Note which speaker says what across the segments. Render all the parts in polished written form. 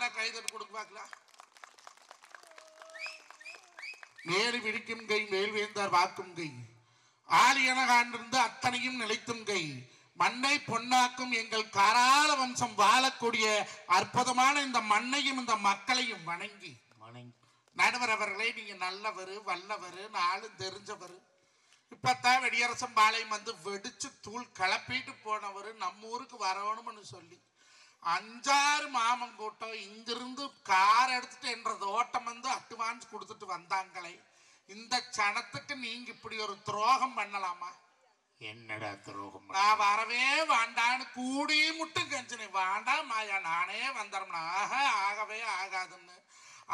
Speaker 1: நல்லா கைதட்டு கொடுக்க பார்க்கலாம். மேலி விடிக்கும் கை மேல்வேந்தார் வாக்கும் கை ஆலியன காண்டிருந்து அத்தனையும் நிலைத்தும் கை மண்ணை பொன்னாக்கும் எங்கள் காராள வம்சம் வாழக்கூடிய அற்புதமான இந்த மண்ணையும் இந்த மக்களையும் வணங்கி நடுவர் அவர்களே, நீங்க நல்லவர் வல்லவர் நாளும் தெரிஞ்சவர். இப்பத்தான் வெடியரசம் பாளையம் வந்து வெடிச்சு தூள் கிளப்பிட்டு போனவர் நம்ம ஊருக்கு வரணும்னு சொல்லி 5-6 மாமன் கூட்டம் இங்கிருந்து கார் எடுத்துட்டு என்றது ஓட்டம் வந்து அட்வான்ஸ் கொடுத்துட்டு வந்தாங்களே. இந்த சனத்துக்கு நீங்க இப்படி ஒரு துரோகம் பண்ணலாமா?
Speaker 2: என்னடா துரோகம்?
Speaker 1: நான் வரவே வேண்டான்னு கூடி முட்டும் கெஞ்சினே. வேண்டாம் மாயா, நானே வந்துடும்னா ஆகவே ஆகாதுன்னு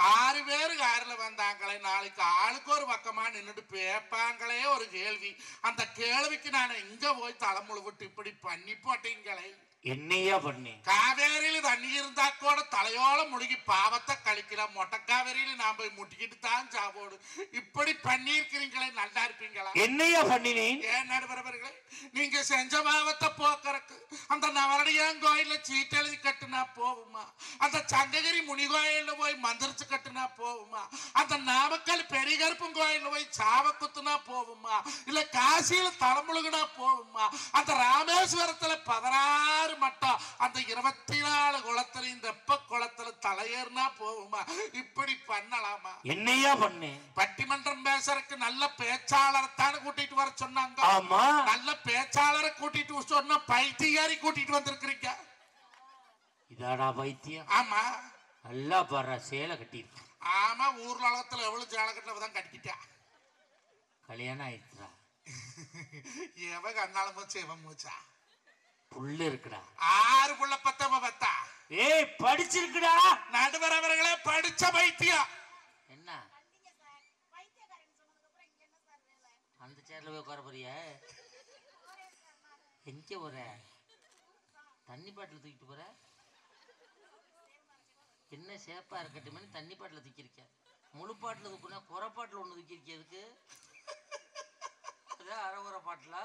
Speaker 1: 6 பேரு கார்ல வந்தாங்களே. நாளைக்கு ஆளுக்கு ஒரு பக்கமா நின்றுட்டு பேப்பாங்களே ஒரு கேள்வி. அந்த கேள்விக்கு நான் இங்க போய் தலைமுழு விட்டு இப்படி பண்ணி போட்டீங்களே.
Speaker 2: என்னையா பண்ணி?
Speaker 1: காவேரியில தண்ணி இருந்தா கூட தலையோல முழுகி பாவத்தை கழிக்கலாம். மொட்டை காவேரியில நான் போய் முட்டிக்கிட்டு தான் சாவோடு. இப்படி பண்ணிருக்கிறீங்களே, நல்லா இருப்பீங்களா?
Speaker 2: என்னையா பண்ணினேன்?
Speaker 1: ஏன் நடுவரவர்களே, நீங்க செஞ்ச பாவத்தை போக்குறக்கு அந்த நவரடியான் கோயில சீட்டு எழுதி கட்டுனா போகுமா? அந்த சங்ககிரி முனி கோயில போய் மந்திரிச்சு கட்டுனா போகுமா? அந்த நாமக்கல் பெரிகருப்பும் கோயில போய் சாவ குத்துனா போகுமா? இல்ல காசியில தலைமுழுகுனா போகுமா? அந்த ராமேஸ்வரத்துல 16 மட்டும் அந்த 24 குளத்துல இந்த குளத்துல தலையேறினா போகுமா? இப்படி பண்ணலாமா?
Speaker 2: என்னையா பண்ணு?
Speaker 1: பட்டிமன்றம் பேசுறதுக்கு நல்ல பேச்சாளரை தானே கூட்டிட்டு வர சொன்னாங்க.
Speaker 2: ஆமா,
Speaker 1: நல்ல பேச்சாளரை கூட்டிட்டு சொன்னா பைத்தியாரி கூட்டிட்டு வந்திருக்கிறீங்க.
Speaker 2: இதாடா பைத்தியம்?
Speaker 1: ஆமா,
Speaker 2: நல்லா பாரு, சேலை கட்டிருக்க.
Speaker 1: ஆமா, ஊர்ல உலகத்துல எவ்வளவு சேலை கட்டதான் கட்டிக்கிட்டா.
Speaker 2: கல்யாணம் ஆயிடுச்சா?
Speaker 1: எவ கண்ணால மூச்சு எவன் மூச்சா?
Speaker 2: புள்ள இருக்குடா.
Speaker 1: 6 புள்ள பத்தா.
Speaker 2: ஏய், படிச்சிருக்குடா.
Speaker 1: நடுவர் அவர்களே, படிச்ச பைத்தியம்.
Speaker 2: என்ன அந்த சேர்ல போய் உட்கார போறியா? எங்க போற? தண்ணி பாட்டில் தூக்கிட்டு போற? என்ன சேப்பா இருக்கட்டுமே தண்ணி பாட்டில் தூக்கிருக்க. முழு பாட்டில் தூக்குனா குறைப்பாட்டில் ஒண்ணு தூக்கிருக்க. எதுக்கு? அரைகுறை பாட்டிலா?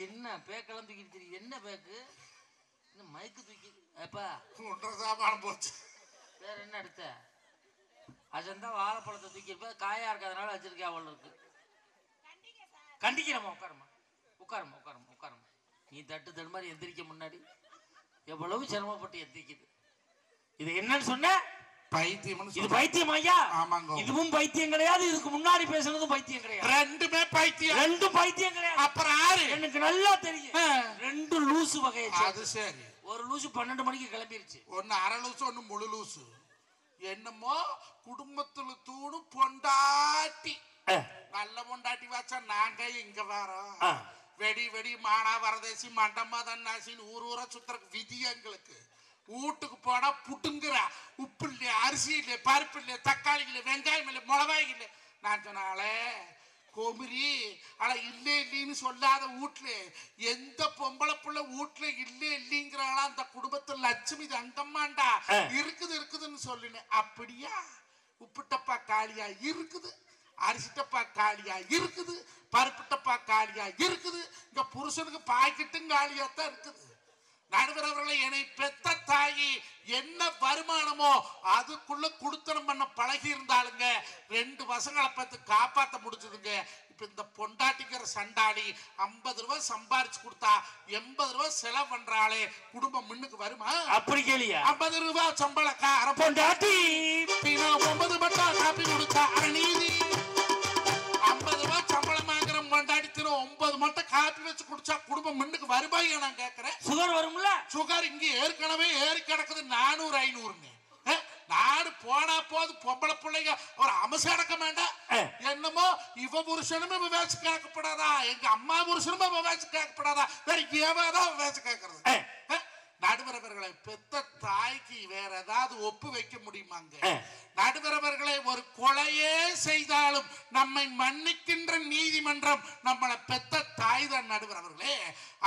Speaker 2: என்ன பேக்கெல்லாம் தூக்கிட்டு தெரியுது? என்ன பேக்கு? என்ன மைக்கு தூக்கி? அப்பா
Speaker 1: சாப்பாடு போச்சு.
Speaker 2: வேற என்ன எடுத்த? அஜந்தா வாழைப்பழத்தை தூக்கி இருப்ப. காயா இருக்காதனால வச்சிருக்கேன். அவ்வளோ இருக்கு. கண்டிக்கிறமா? உட்காரமா உட்காரமா உட்காரமா உட்காரமா. நீ தட்டு தடு மாதிரி எந்திரிக்க முன்னாடி எவ்வளவு சிரமப்பட்டு எந்திரிக்குது. இது என்னன்னு சொன்ன?
Speaker 1: பைத்தியம்.
Speaker 2: இது பைத்தியம் ஐயா?
Speaker 1: ஆமாங்க.
Speaker 2: இதுவும் பைத்தியம் கிடையாது, இதுக்கு முன்னாடி பேசுனதும் பைத்தியம் கிடையாது.
Speaker 1: ரெண்டுமே பைத்தியம்.
Speaker 2: ரெண்டும் பைத்தியம் கிடையாது.
Speaker 1: அப்புறம் யாரு?
Speaker 2: எனக்கு நல்லா தெரியும். 2 லூசு வகையை.
Speaker 1: அது சரி.
Speaker 2: ஒரு லூசு 12 மணிக்கு கிளம்பிருச்சு.
Speaker 1: ஒன்னு அரை லூசு, ஒன்னு முழு லூசு. என்னமோ குடும்பத்துல தூணு பொண்டாட்டி. நல்ல பொண்டாட்டி வச்சா நாங்க இங்க வரோம். வெடி வெடி மானா வரதேசி மண்டமா தன்னாசின்னு ஊர சுத்துறக்கு விதி எங்களுக்கு. வீட்டுக்கு போனா புட்டுங்கிற உப்பு இல்லையா, அரிசி இல்லையா, பருப்பு இல்லையா, தக்காளி இல்லையா, வெங்காயம் இல்லை, மிளகாய் இல்லை. நான் சொன்னாலே கோமரி ஆனா இல்லை இல்லைன்னு சொல்லாத வீட்டுல எந்த பொம்பளை புள்ள வீட்டுல இல்லை இல்லைங்கிறாளா அந்த குடும்பத்துல லட்சுமி தங்கம்மாண்டா இருக்குது இருக்குதுன்னு சொல்லினேன். அப்படியா? உப்பு டப்பா காலியா இருக்குது, அரிசி டப்பா காலியா இருக்குது, பருப்பு டப்பா காலியா இருக்குது. இங்க புருஷனுக்கு பாக்கெட்டும் காலியாத்தான் இருக்குது. நடுவர் அவர்களை, என்னை பெத்த தாயி என்ன வருமானமோ அதுக்குள்ள குடுத்தனம் பண்ண பழகி இருந்தாலுங்க 2 பசங்களை பார்த்து காப்பாற்ற முடிஞ்சதுங்க. இப்ப இந்த பொண்டாட்டிக்கிற சண்டாடி 50 ரூபாய் சம்பாரிச்சு கொடுத்தா 80 ரூபாய் செலவு பண்றாளே, குடும்பம் முன்னுக்கு வருமா?
Speaker 2: அப்படி கேளியா?
Speaker 1: 50 ரூபாய் சம்பளக்கா அரை பொண்டாட்டி 9 மட்டும் காப்பி கொடுத்தா அநீதி. 50 ரூபாய் சம்பளம் வாங்குற பொண்டாட்டி 9 மட்டும் காப்பி வச்சு குடிச்சா குடும்பம் முன்னுக்கு வருவாங்க. நான் கேட்கிறேன், சுகர் வரும்ல? சுகர் இங்க ஏற்கனவே ஏறி கிடக்குது 400-500. நாடு போனா போது பொம்பளை பிள்ளைங்க ஒரு அமசம் அடக்க வேண்டாம். என்னமோ இவ புருஷனுமே விவாசி கேட்கப்படாதா, எங்க அம்மா புருஷனுமே விவாசி கேட்கப்படாதா, வேற ஏவாதான் விவாசி கேட்கறது. நடுவரவர்களை, பெத்த தாய்க்கு வேற ஏதாவது ஒப்பு வைக்க முடியுமாங்க? நடுவரவர்களை, ஒரு கொலையே செய்தாலும் நம்மை மன்னிக்கின்ற நீதிமன்றம் நம்மளை பெத்த தாய் தான். நடுவரவர்களே,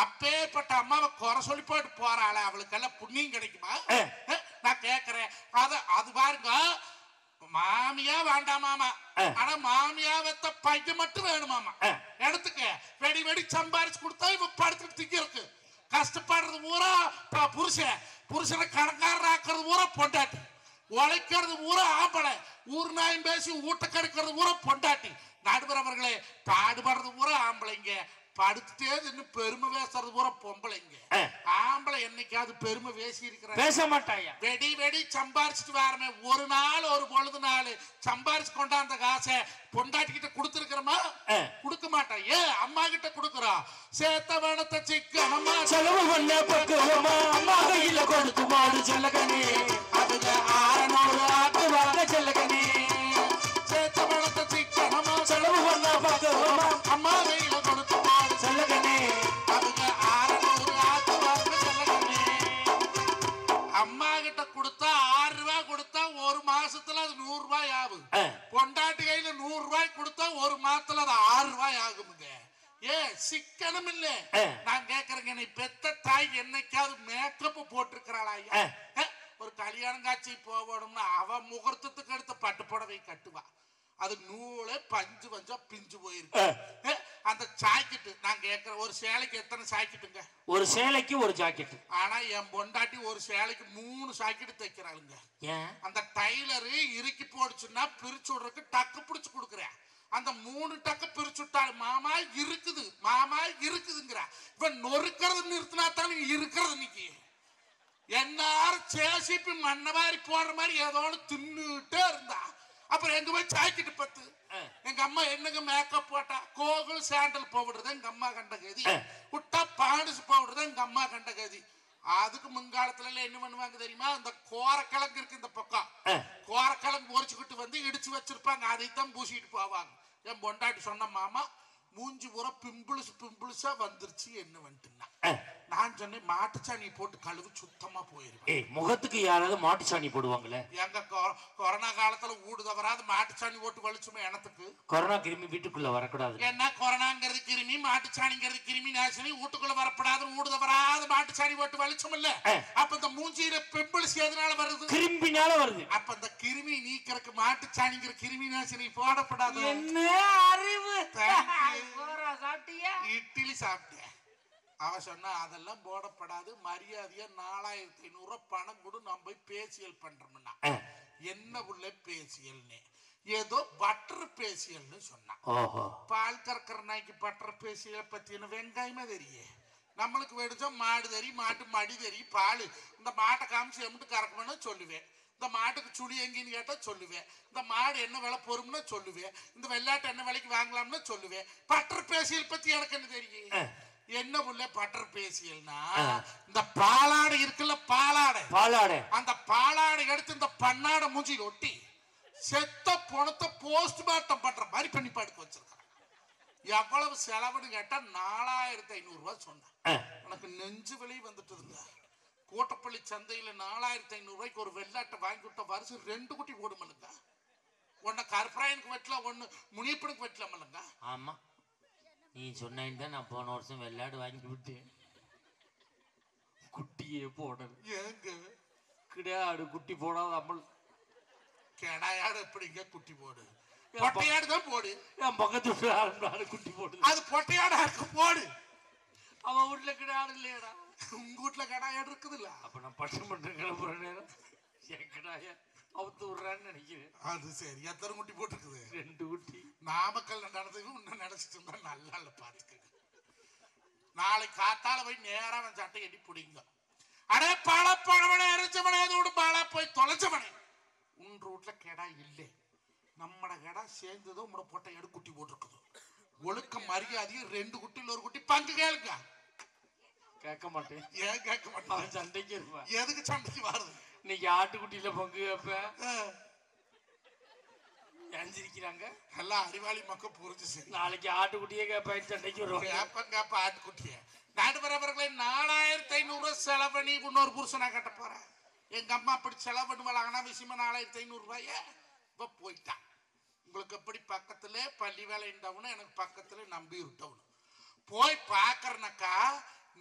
Speaker 1: அப்பேற்பட்ட அம்மாவை குறை சொல்லி போட்டு போறாள, அவளுக்கெல்லாம் புண்ணியம் கிடைக்குமா? நான் கேட்கிறேன். அது பாருங்க, மாமியா வேண்டாமாமா, ஆனா மாமியா வெத்த பையன் மட்டும் வேணுமாமா. எடுத்துக்க, வெடி வெடி சம்பாரிச்சு கொடுத்தா இவ படுத்துட்டு திங்க இருக்கு. கஷ்டப்படுறது பூரா புருஷனை கணக்காரர் ஆக்குறது பூரா பொண்டாட்டி, உழைக்கிறது பூரா ஆம்பளை, ஊர் நாயம் பேசி ஊட்ட கெடுக்கிறது பூரா பொண்டாட்டி. நடுவர் அவர்களே, பாடுபடுறது பூரா ஆம்பளைங்க, படுத்துட்டே இன்னும் பெருமை பேசுறது பூரா பொம்பளைங்க. ஆம்பளை என்னைக்காவது பெருமை பேசி இருக்கிற
Speaker 2: பேச மாட்டாயா?
Speaker 1: வெடி வெடி சம்பாரிச்சுட்டு வரமே, ஒரு நாள் ஒரு பொழுது நாள் சம்பாரிச்சு கொண்டாந்த காசை பொண்டாட்டி கிட்ட கொடுத்துருக்கிறோமா? கொடுக்க மாட்டோம். அம்மா கிட்ட கொடுக்குறோம். சேத்த வேணத்தை சிக்கனமா
Speaker 2: செலவு பண்ண பக்குவமா அம்மா கையில கொடுத்து மாடு செல்லகனே,
Speaker 1: அதுல 600
Speaker 2: ஆக்குவாங்க செல்லகனே.
Speaker 1: சேத்த வேணத்தை சிக்கனமா
Speaker 2: செலவு பண்ண பக்குவமா
Speaker 1: அம்மா கையில கொடுத்து மாடு
Speaker 2: செல்லகனே,
Speaker 1: அதுல 600 ஆக்குவாங்க செல்லகனே. அம்மா கிட்ட கொடுத்தா 6 ரூபாய் கொடுத்தா ஒரு மாசத்துல அது 100 ரூபாய் ஆகும். பொண்டாட்டி கையில 100 ரூபாய் கொடுத்தா ஒரு மாசத்துல அது 6 ரூபாய் ஆகுமுங்க. சிக்கனம் இல்ல. நான் கேக்குறேங்க, நீ பெத்த தாய் என்னைக்காவது மேக்கப் போட்டிருக்கிறாளா? ஒரு கல்யாணம் காட்சி போகணும்னா அவ முகூர்த்தத்துக்கு எடுத்த பட்டு புடவை கட்டுவா, அது நூலே பஞ்சு பஞ்சா பிஞ்சு போயிருக்கு. அந்த ஜாக்கெட்டு நான் கேக்குறேன், ஒரு சேலைக்கு எத்தனை ஜாக்கெட்டுங்க?
Speaker 2: ஒரு சேலைக்கு ஒரு ஜாக்கெட்.
Speaker 1: ஆனா என் பொண்டாட்டி ஒரு சேலைக்கு 3 ஜாக்கெட் தைக்கிறாளுங்க. அந்த டைலரு இறுக்கி போடுச்சுன்னா பிரிச்சு விடுறதுக்கு டக்கு பிடிச்சு கொடுக்குறேன். அந்த 3 டக்கு பிரிச்சுட்டாள். மாமா இருக்குது, மாமா இருக்குதுங்கிற. இவன் நொறுக்கிறது நிறுத்தினா தான் இருக்கிறது. இன்னைக்கு எல்லாரும் சேசிப்பி மண்ணவாரி போடுற மாதிரி ஏதோ தின்னுட்டே இருந்தா. அப்புறம் எங்க போய் ஜாக்கெட்டு பத்து. எங்க அம்மா என்னங்க மேக்கப் போட்டா கோகுல் சாண்டல் பவுடர் எங்க அம்மா கண்ட கதி, விட்டா பாண்டிஸ் பவுடர் எங்க அம்மா கண்ட கதி. அதுக்கு முன்காலத்துல எல்லாம் என்ன பண்ணுவாங்க தெரியுமா? இந்த கோரக்கிழங்கு இருக்கு இந்த பக்கம், கோரக்கிழங்கு பொறிச்சுக்கிட்டு வந்து இடிச்சு வச்சிருப்பாங்க, அதைத்தான் பூசிட்டு போவாங்க. என் பொண்டாட்டி சொன்ன, மாமா மூஞ்சி பூரா பிம்பிள்ஸா வந்துருச்சு என்ன வந்துட்டுன்னா. நான் சொன்னேன், மாட்டுச்சாணி போட்டு கழுவு சுத்தமா போயிருவேன்.
Speaker 2: முகத்துக்கு யாராவது மாட்டுச்சாணி போடுவாங்களே?
Speaker 1: எங்க கொரோனா காலத்துல ஊடு தவறாது மாட்டுச்சாணி போட்டு வலிச்சுமே எனத்துக்கு.
Speaker 2: கொரோனா கிருமி வீட்டுக்குள்ள வரக்கூடாது.
Speaker 1: என்ன கொரோனாங்கிறது கிருமி, மாட்டுச்சாணிங்கிறது கிருமி நாசினி, வீட்டுக்குள்ள வரப்படாது ஊடு தவறாது மாட்டுச்சாணி போட்டு வலிச்சோம் இல்ல. அப்ப இந்த மூஞ்சியில பிம்பிள்ஸ் எதனால வருது?
Speaker 2: கிருமினால வருது.
Speaker 1: அப்ப இந்த கிருமி நீக்கிறதுக்கு மாட்டுச்சாணிங்கிற கிருமி நாசினி போடப்படாது.
Speaker 2: என்ன அறிவு!
Speaker 1: இட்லி சாப்பிட்டேன். அவ சொன்னா அதெல்லாம் போடப்படாது, மரியாதையா 4500 பணம் கொடு, நான் போய் பேசியல் பண்றோம்னா. என்ன உள்ள பேசியல்னு ஏதோ பட்டர் பேசியல்னு சொன்னா. பால் கறக்கிற நாய்க்கு பட்டர் பேசியல் பத்தி என்ன வெங்காயமே தெரியே. நம்மளுக்கு வெடிச்சோம் மாடு தெரி, மாட்டு மடி தெரி, பால் இந்த மாட்டை காமிச்சு எம்பிட்டு கறக்கணும்னு சொல்லுவேன். இந்த மாட்டுக்கு சுழி எங்கின்னு கேட்டா சொல்லுவேன். இந்த மாடு என்ன விலை பொறும்னு சொல்லுவேன். இந்த வெள்ளாட்டு என்ன விலைக்கு வாங்கலாம்னு சொல்லுவேன். பட்டர் பேசியல் பத்தி எனக்கு என்ன தெரியும்? என்ன புள்ள பட்டர் பேசியல்னா, இந்த பாலாடை இருக்குல்ல, பாலாடை, அந்த பாலாடை எடுத்து இந்த பண்ணாடை மூஞ்சியில் ஒட்டி செத்த பணத்தை போஸ்ட்மார்ட்டம் பண்ற மாதிரி பண்ணி படுக்க வச்சிருக்காங்க. எவ்வளவு செலவுன்னு கேட்டா 4500 ரூபாய் சொன்னேன். எனக்கு நெஞ்சு விலை வந்துட்டுதுங்க. கோட்டப்பள்ளி சந்தையில 4500 ரூபாய்க்கு ஒரு வெள்ளாட்டை வாங்கி விட்ட வருஷம் 2 குட்டி போடுமல்லுங்க. ஒன்னு கருப்பராயனுக்கு வெட்டலாம், ஒன்னு முனியப்பனுக்கு வெட்டலாமல்லுங்க.
Speaker 2: ஆமா, நீ சொன்ன நான் போன வருஷம் வெள்ளாடு வாங்கி விட்டேன், குட்டியே போடல.
Speaker 1: ஏங்க
Speaker 2: கிடையாது, குட்டி போடாத அம்மல்.
Speaker 1: கிடாயாடு எப்படிங்க குட்டி போடு? பொட்டையாடு தான் போடு.
Speaker 2: என் பக்கத்து குட்டி போடு.
Speaker 1: அது பொட்டையாடா இருக்கு, போடு.
Speaker 2: அவன் வீட்டுல கிடையாது இல்லையாடா?
Speaker 1: உங்க வீட்டுல கிடாயாடு இருக்குது இல்ல?
Speaker 2: அப்ப நான் பட்டம் பண்ற கிளம்புற நேரம் என் கிடாய அவுத்து விடுறான்னு நினைக்கிறேன்.
Speaker 1: அது சரி. எத்தனை குட்டி போட்டுருக்குது?
Speaker 2: 2 குட்டி.
Speaker 1: நாமக்கல் நடந்தது இன்னும் நினைச்சிட்டு இருந்தா நல்லா இல்ல, பாத்துக்க. நாளைக்கு காத்தால போய் நேரா அவன் சட்டை எடி பிடிங்க. அடே பழப்பழவனே, எரிச்சவனே, அதோடு பாலா போய் தொலைச்சவனே, உன் ரூட்ல கெடா இல்லை. நம்மட கெடா சேர்ந்ததும் உங்களோட பொட்டை எடு குட்டி போட்டுருக்குது. ஒழுக்க மரியாதையும் 2 குட்டியில் 1 குட்டி பங்கு கேளுங்க.
Speaker 2: கேட்க மாட்டேன்.
Speaker 1: ஏன் கேட்க மாட்டேன்?
Speaker 2: சண்டைக்கு இருப்பேன்.
Speaker 1: எதுக்கு சண்டைக்கு வருது?
Speaker 2: இன்னைக்கு ஆட்டுக்குட்டியில பங்கு கேட்பேன். எஞ்சிருக்கிறாங்க
Speaker 1: எல்லாம் அறிவாளி மக்கள் புரிஞ்சு. சரி,
Speaker 2: நாளைக்கு ஆட்டுக்குட்டியே கேட்பேன், சண்டைக்கு வருவாங்க.
Speaker 1: கேப்ப ஆட்டுக்குட்டிய. நாடுபரவர்களை 4500 செலவு பண்ணி இன்னொரு புருஷனா கட்ட போறேன். எங்க அம்மா அப்படி செலவு பண்ணுவாங்கன்னா விஷயமா 4500 ரூபாய இப்ப போயிட்டான். உங்களுக்கு எப்படி பக்கத்துல பள்ளி வேலை டவுன், எனக்கு பக்கத்துல நம்பியூர் டவுன். போய் பாக்குறனாக்கா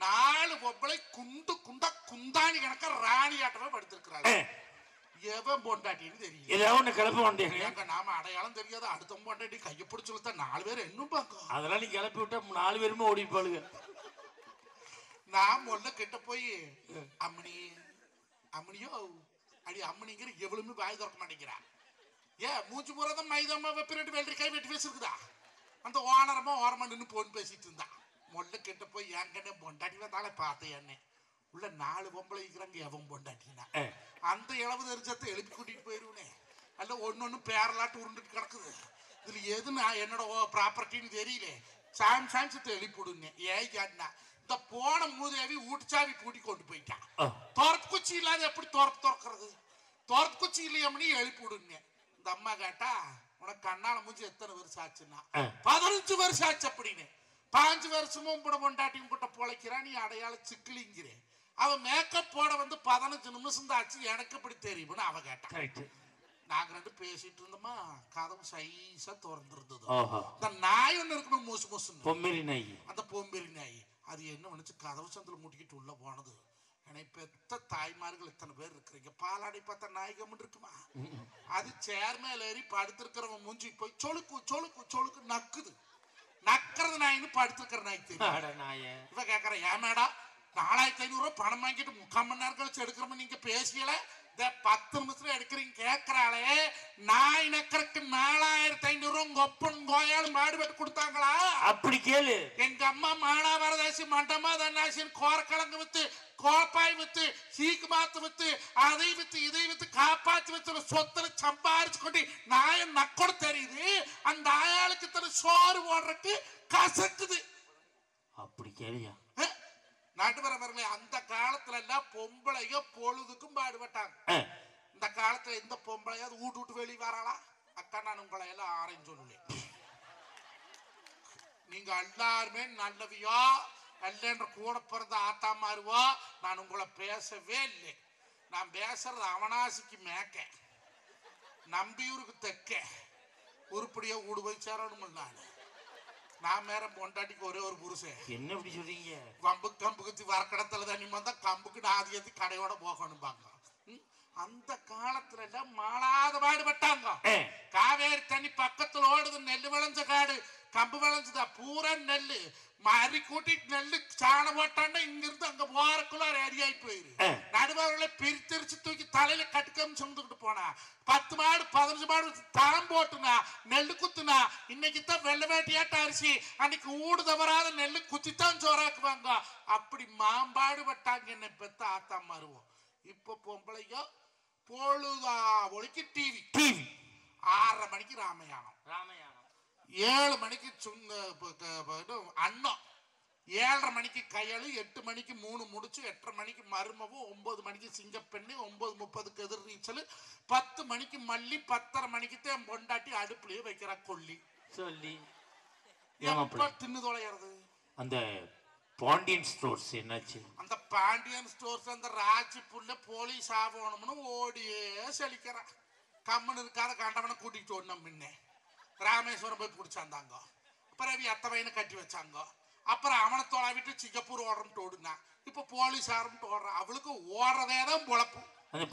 Speaker 1: 4 பொம்பளை குண்டு குண்டா குந்தாணி கணக்கா ராணி ஆட்டமே படுத்திருக்கிறாங்க. எவன் பொண்டாட்டின்னு தெரியல. நாம அடையாளம் தெரியாத அடுத்த பொண்டாட்டி கையை பிடிச்சுழுத்த 4 பேர் இன்னும் பார்க்கும்.
Speaker 2: அதெல்லாம் நீ கிளப்பி விட்டா 4 பேருமே ஓடிப்பாளுங்க.
Speaker 1: நான் முல்ல கிட்ட போய் அம்மணி அம்மனியோ அடி அம்மனிங்கிற எவ்வளவுமே வாய் திறக்க மாட்டேங்கிறான். ஏன் மூச்சு முறதான் மைதாமா வெப்பிட்டு வெள்ளரிக்காய் வெட்டி பேசிருக்குதா? அந்த ஓனரமா ஓரமா நின்று போன் பேசிட்டு இருந்தான். முல்ல கிட்ட போய் எங்கன்னு பொண்டாட்டி வந்தாலே பார்த்தேன் என்ன உள்ள 4 பொம்பளை இருக்கிறாங்க. எவன் பொண்டாட்டினா அந்த இளவு தெரிஞ்சத்தை எழுப்பி கூட்டிட்டு போயிருவனே. அல்ல ஒன்னு பேரலாட்டு உருண்டுட்டு கிடக்குது. இதுல எது நான் என்னோட ப்ராப்பர்ட்டின்னு தெரியல. சாம்சத்தை எழுப்பிடுங்க. ஏன் கேட்டா இந்த போன மூதேவி ஊட்டுச்சாவி பூட்டி கொண்டு போயிட்டான். தோரத்து குச்சி இல்லாத எப்படி திறக்கிறது? தோரத்து குச்சி இல்லையாமனி எழுப்பி விடுங்க. இந்த அம்மா கேட்டா உனக்கு கண்ணால மூஞ்சி எத்தனை வருஷம் ஆச்சுன்னா 15 வருஷம் ஆச்சு அப்படின்னு. 5 வருஷமும் கூட பொண்டாட்டியும் கூட பொழைக்கிறான். நீ அடையாள சிக்கலிங்கிறேன். அவன் மேக்கப் போட வந்து 15 நிமிஷம் தான் ஆச்சு. எனக்கு எப்படி தெரியும்னு அவ கேட்டான். நாங்க 2 பேசிட்டு இருந்தோமா, கதவு சைஸா திறந்துருந்தது. இந்த நாய் ஒண்ணு இருக்கணும் மூசு மூசுன்னு, பொம்மேரி நாய். அந்த பொம்மேரி நாய் அது என்ன பண்ணுச்சு, கதவு சந்தில முட்டிக்கிட்டு உள்ள போனது. என்னை பெத்த தாய்மார்கள் இத்தனை பேர் இருக்கிறீங்க, பாலாடை பார்த்த நாய்கம் இருக்குமா? அது சேர் மேல ஏறி படுத்திருக்கிறவன் மூஞ்சி போய் சொலுக்கு சொலுக்கு சொலுக்கு நக்குது. நக்கிறது நாயின்னு படுத்திருக்கிற நாய் தெரியும். இவ கேக்குற ஏன் மேடா 4500 ரூபாய் பணம் வாங்கிட்டு 3/4 மணி நேரம் கழிச்சு எடுக்கிறோம் நீங்க பேசியல 10 நிமிஷத்துல எடுக்கிறீங்க கேட்கறாளே. நாய் நக்கறக்கு 4500 ரூபாய் கொப்பன் கோயாலும் மாடுபட்டு கொடுத்தாங்களா? அப்படி கேளு. எங்க அம்மா மானாவரதாசி மண்டமா தன்னாசின்னு கோரக்கிழங்கு வித்து கோப்பாய் வித்து சீக்கு மாத்து வித்து அதை வித்து இதை வித்து காப்பாத்தி வித்து சொத்துல சம்பாரிச்சு கொண்டு நாயம் நக்கோட தெரியுது. அந்த ஆயாளுக்கு தன சோறு போடுறதுக்கு கசக்குது. அப்படி கேளியா நடுவரவர்களே? அந்த காலத்துல எல்லாம் பொம்பளைங்க பொழுதுக்கும் பாடுபட்டாங்க. இந்த காலத்துல எந்த பொம்பளையாவது வீட்டு விட்டு வெளியே வராளா? அக்கா நான் உங்களை எல்லாம் ஆரஞ்சு சொல்லுவேன். நீங்க எல்லாருமே நல்லவியோ அல்லன்ற கூட பிறந்த ஆத்தா மாறுவோ. நான் உங்களை பேசவே இல்லை. நான் பேசுறது அவனாசிக்கு மேக்க நம்பியூருக்கு தெக்க உருப்படியா ஊடு போய் சேரணும். நான் மேல பொண்டாட்டிக்கு ஒரே ஒரு புருஷன். என்ன இப்படி சொல்றீங்க? கம்புக்கு வரக்கடத்துல தண்ணி வந்தா கம்புக்கு நாதி ஏத்தி கடையோட போகணும் பாங்க. அந்த காலத்துல எல்லாம் மாளாத பாடுபட்டாங்க. காவேரி தண்ணி பக்கத்துல ஓடுது. நெல்லு விளைஞ்ச காடு, கம்பு விளைஞ்சதா பூரா நெல்லு. மறி கூட்டிட்டு நெல்லு சாண போட்டான்னா இங்க இருந்து அங்க போறக்குள்ள ரெடியாகி போயிரு. நடுவர்களை பிரித்திரிச்சு தூக்கி தலையில கட்டுக்கம் சுமந்துக்கிட்டு போனா 10 மாடு 15 மாடு தரம் போட்டுனா நெல்லு குத்துனா. இன்னைக்கு தான் வெள்ளை வேட்டியாட்ட அரிசி, அன்னைக்கு ஊடு தவறாத நெல்லு குத்தித்தான் சோறாக்குவாங்க. அப்படி மாம்பாடு பட்டாங்க என்னை பெத்த ஆத்தா மாறுவோம். இப்ப பொம்பளைங்க பொழுதா ஒளிக்கு டிவி 6:30 மணிக்கு ராமாயணம் 7 மணிக்கு அண்ணம் 7:30 மணிக்கு கையளு 8 மணிக்கு 3 முடிச்சு 8:30 மணிக்கு மருமவும் 9 மணிக்கு சிங்கப்பெண்ணு 9:30க்கு எதிர் நீச்சல் 10 மணிக்கு மல்லி 10:30 மணிக்கு தான் பொண்டாட்டி அடுப்புலயே வைக்கிற கொல்லி சொல்லி தின்னு தொலைகிறது. அந்த பாண்டியன் ஸ்டோர்ஸ் என்னாச்சு? அந்த பாண்டியன் ஸ்டோர்ஸ் அந்த ராஜி புள்ள போலீஸ் ஆகணும்னு ஓடியே செழிக்கிறான். கம்மன் இருக்காத கண்டவனை கூட்டிட்டு ஓடணும். முன்ன ராமேஸ்வரம் போய் பிடிச்சாந்தாங்க. அப்புறம் எத்த வயனு கட்டி வச்சாங்க. அப்புறம் அவனை தொலைவிட்டு சிங்கப்பூர் ஓடுறோம்ட்டு ஓடுனா. இப்ப போலீஸ் ஆரம்பிட்டு ஓடுறான். அவளுக்கு ஓடுறதே தான் பொழப்பு. அந்த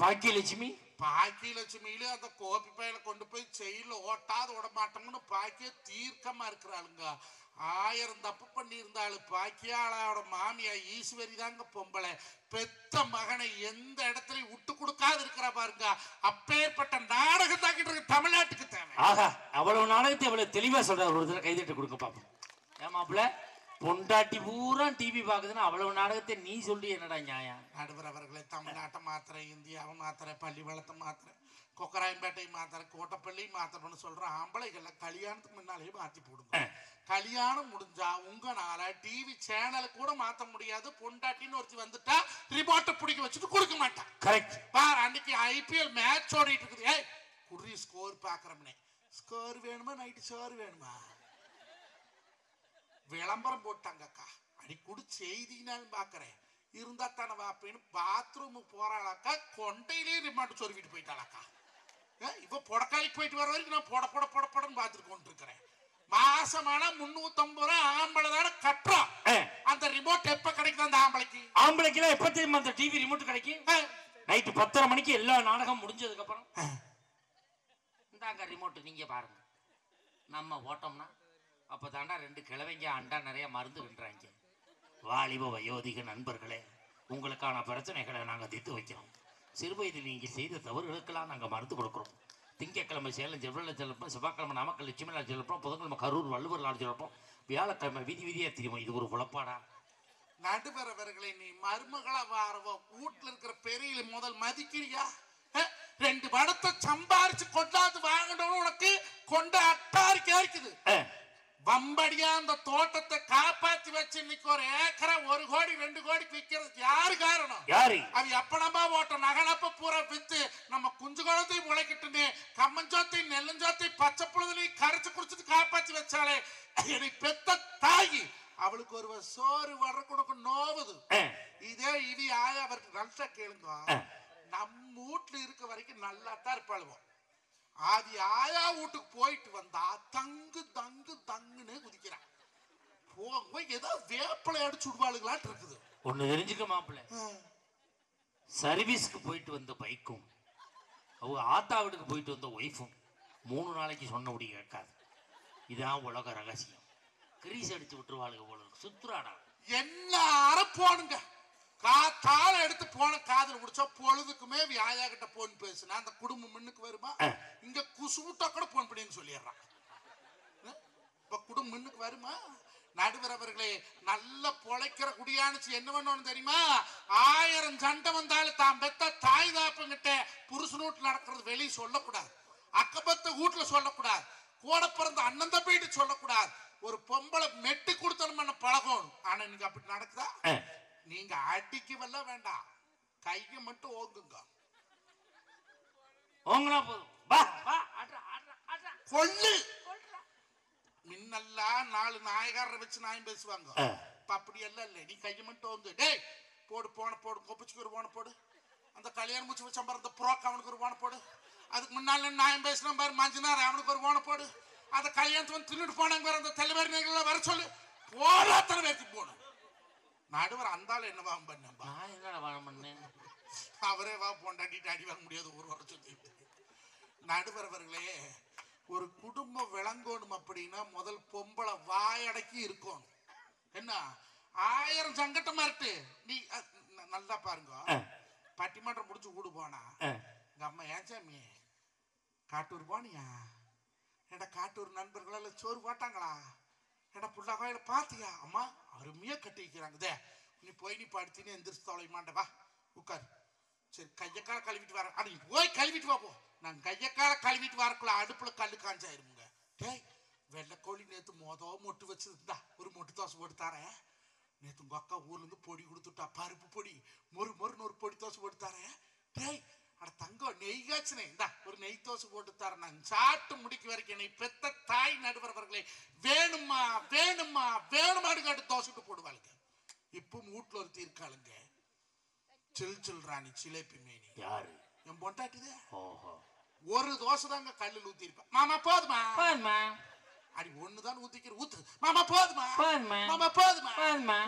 Speaker 1: பாக்கியலட்சுமியில அந்த கோபி பையில கொண்டு போய் செயல ஓட்டாத ஓட மாட்டோம்னு பாக்கிய தீர்க்கமா இருக்கிறாளுங்க. 1000 தப்பு பண்ணி இருந்தாலும் பாக்கியாளோட மாமியா ஈஸ்வரி தாங்க பொம்பளை. பெத்த மகனை எந்த இடத்துலயும் விட்டு கொடுக்காது இருக்கிற பாருங்க. அப்பேற்பட்ட நாடகம் தாக்கிட்டு இருக்கு தமிழ்நாட்டுக்கு தேவை. அவ்வளவு நாடகத்தை அவ்வளவு தெளிவா சொல்ற. ஒரு தடவை கைதட்டு கொடுக்க பாப்போம். ஏமாப்ல பொண்டாட்டி பூரா டிவி பாக்குதுன்னா அவ்வளவு நாடகத்தை நீ சொல்லி என்னடா நியாயம்? நடுவர் அவர்களை தமிழ்நாட்டை மாத்திர, இந்தியாவை மாத்திர, பள்ளி வளத்தை மாத்திர, கொக்கராயம்பேட்டை மாத்திர, கோட்டப்பள்ளி மாத்திரம்னு சொல்ற ஆம்பளைகளை கல்யாணத்துக்கு முன்னாலேயே மாத்தி போடுங்க. கல்யாணம் முடிஞ்சா உங்களால டிவி சேனலை கூட மாத்த முடியாது. பொண்டாட்டின்னு ஒருத்தி வந்துட்டா ரிமோட்டை பிடிக்க வச்சுட்டு கொடுக்க மாட்டான். கரெக்ட். பார் அன்னைக்கு ஐபிஎல் மேட்ச் ஓடிட்டு இருக்குது. ஏய் குடி ஸ்கோர் பாக்குறோம்னே. ஸ்கோர் வேணுமா நைட்டு சோறு வேணுமா? விளம்பரம் போட்டாங்க அக்கா. அடி குடி செய்தினாலும் பாக்குறேன். இருந்தா தானே வாப்பின்னு பாத்ரூம் போறாளாக்கா. கொண்டையிலேயே ரிமோட் சொருவிட்டு போயிட்டாளாக்கா. இப்ப புடக்காலிக்கு போயிட்டு வர வரைக்கும் நான் பொடன்னு பாத்துட்டு கொண்டு இருக்கிறேன். மாசமான 350 ரூபாய் ஆம்பளை தானே கட்டுறோம். அந்த ரிமோட் எப்ப கிடைக்குது? அந்த ஆம்பளைக்கு எப்ப தெரியுமா அந்த டிவி ரிமோட் கிடைக்கும்? நைட்டு 10:30 மணிக்கு எல்லா நாடகம் முடிஞ்சதுக்கு அப்புறம் இந்தாங்க ரிமோட் நீங்க பாருங்க. நம்ம ஓட்டோம்னா அப்ப தாண்டா 2 கிழவைங்க அண்டா நிறைய மருந்து விடுறாங்க.
Speaker 2: வாலிப வயோதிக நண்பர்களே, உங்களுக்கான பிரச்சனைகளை நாங்கள் தீர்த்து வைக்கிறோம். சிறுவயதில் நீங்கள் செய்த தவறுகளுக்கெல்லாம் நாங்கள் மறுத்து கொடுக்குறோம். திங்கட்கிழமை சேலம் செவ்வரில் செல்லப்போம், செவ்வாய்க்கிழமை நாமக்கல் லட்சுமிலா செல்லப்போம், புதன்கிழமை கரூர் வள்ளுவர் நாடு செல்லப்போம், வியாழக்கிழமை வீதி வீதியாக தெரியுமா? இது ஒரு குழப்பாடா.
Speaker 1: நடுவரவர்களை நீ மருமகளா வாரவோ வீட்டுல இருக்கிற பெரிய முதல் மதிக்கிறியா? 2 படத்தை சம்பாரிச்சு கொண்டாந்து வாங்கணும் உனக்கு கொண்ட அட்டாரிக்கா இருக்குது. வம்படியா அந்த தோட்டத்தை காப்பாத்தி வச்சு இன்னைக்கு ஒரு ஏக்கரா 1 கோடி 2 கோடிக்கு விற்கிறதுக்கு யாரு காரணம்? அது எப்பனமா ஓட்ட நகனப்ப பூரா வித்து நம்ம குஞ்சு குளத்தையும் முளைக்கிட்டுன்னு கம்மஞ்சோத்தையும் நெல்லஞ்சோத்தையும் பச்சை புழுதுலையும் கரைச்சு குடிச்சிட்டு காப்பாத்தி வச்சாலே என்னை பெத்த தாயி அவளுக்கு ஒரு சோறு வர்ற கொடுக்க நோவுது. இதே இது ஆயா அவருக்கு நல்லா கேளுங்க. நம்ம வீட்டுல இருக்க வரைக்கும் நல்லா தான் இருப்பாளுவோம். ஆதி ஆயா வீட்டுக்கு போயிட்டு வந்தா தங்கு தங்கு தங்குன்னு குதிக்கிறான். போய் ஏதோ வேப்பலை அடிச்சு விடுவாளுங்களாட்டு இருக்குது.
Speaker 2: ஒண்ணு தெரிஞ்சுக்க மாப்பிள்ள, சர்வீஸ்க்கு போயிட்டு வந்த பைக்கும் அவங்க ஆத்தா வீட்டுக்கு போயிட்டு வந்த ஒய்ஃபும் 3 நாளைக்கு சொன்னபடி கேட்காது. இதான் உலக ரகசியம். கிரீஸ் அடிச்சு விட்டுருவாளுங்க போல சுத்துறாடா.
Speaker 1: என்ன அறப்போனுங்க காத்தால எடுத்து போன காதல் முடிச்சா பொழுதுக்குமே வியாயா கிட்ட போன் பேசுனா அந்த குடும்பம் முன்னுக்கு வருமா? இங்க குசுட்டா கூட போன் பண்ணி சொல்லிடுறான். இப்ப குடும்பம் முன்னுக்கு வருமா? நடுவரவர்களே, நல்ல பொழைக்கிற குடியானுச்சு என்ன பண்ணணும் தெரியுமா? 1000 சண்டை வந்தாலும் தான் பெத்த தாய் தாப்பங்கிட்ட புருஷன் வீட்டுல நடக்கிறது வெளியே சொல்லக்கூடாது. அக்கப்பத்த வீட்டுல சொல்லக்கூடாது. கூட பிறந்த அண்ணன் தம்பிட்டு சொல்லக்கூடாது. ஒரு பொம்பளை மெட்டு கொடுத்தணும் பழகணும். ஆனா நீங்க அப்படி நடக்குதா? நீங்க அடிக்க வல்ல வேண்டாம், கையை மட்டும் ஓங்குங்க. கொள்ளு மின்னெல்லாம் 4 நாயகாரரை வச்சு நாயம் பேசுவாங்க. அப்படி எல்லாம் இல்ல, நீ கையை மட்டும் ஓங்கு. டேய் போடு போன போடு, கொப்பச்சுக்கு ஒரு போன போடு, அந்த கல்யாணம் முடிச்சு வச்ச பாரு அந்த புரோக்கு அவனுக்கு ஒரு போன போடு, அதுக்கு முன்னால நாயம் பேசினா பாரு மஞ்சினார் அவனுக்கு ஒரு போன போடு, அந்த கல்யாணத்தை வந்து தின்னுட்டு போனாங்க பாரு அந்த தலைவர் நீங்கள வர சொல்லு, போராத்தனை வேத்தி போடும். நடுவர் அந்தால என்னவா பண்ண அவரே வா பொண்டாட்டிட்டு அடி வாங்க முடியாது ஒரு வாரம் சுத்திட்டு. நடுவரவர்களே, ஒரு குடும்பம் விளங்கணும் அப்படின்னா முதல் பொம்பளை வாயடக்கி இருக்கும். என்ன 1000 சங்கட்டமா இருக்கு. நீ நல்லா பாருங்க, பட்டிமன்றம் முடிச்சு கூடு போனா எங்க அம்மா ஏன் சாமி காட்டூர் போனியா? ஏடா காட்டூர் நண்பர்கள் சோறு போட்டாங்களா? ஏடா புள்ளா கோயில பாத்தியா? அம்மா அருமையா கட்டி வைக்கிறாங்க. நீ போய் நீ படுத்தினு எந்திரிச்சு தொலை மாட்ட, வா உட்காரு. சரி கையக்கால கழுவிட்டு வர. அடி போய் கழுவிட்டு வா போ. நான் கையக்கால கழுவிட்டு வரக்குள்ள அடுப்புல கல்லு காஞ்சாயிருங்க. டேய் வெள்ளைக்கோழி நேத்து மொட்டு வச்சிருந்தா ஒரு மொட்டு தோசை போட்டு தரேன். நேத்து உங்க அக்கா ஊர்ல இருந்து பொடி கொடுத்துட்டா, பருப்பு பொடி மொறுன்னு ஒரு பொடி தோசை போட்டு தரேன். டேய் அட தங்கம் நெய் காய்ச்சினே, இந்தா ஒரு நெய் தோசை போட்டு தரேன். நான் சாப்பிட்டு முடிக்க வரைக்கும் என்னை பெத்த தாய் நடுவரவர்களே வேணுமா வேணுமா வேணுமாடு காட்டு தோசைட்டு போடுவாளுங்க. இப்போ வீட்டுல ஒருத்தி இருக்காளுங்க, சில் ராணி சிலேபி மேனி. யாரு? என் பொண்டாட்டிதே. ஒரு தோசை தாங்க கல்லுல ஊத்தி இருப்பேன். மாமா போதுமா? அடி ஒண்ணுதான் ஊத்திக்கிற ஊத்து. மாமா போதுமா? மாமா போதுமா?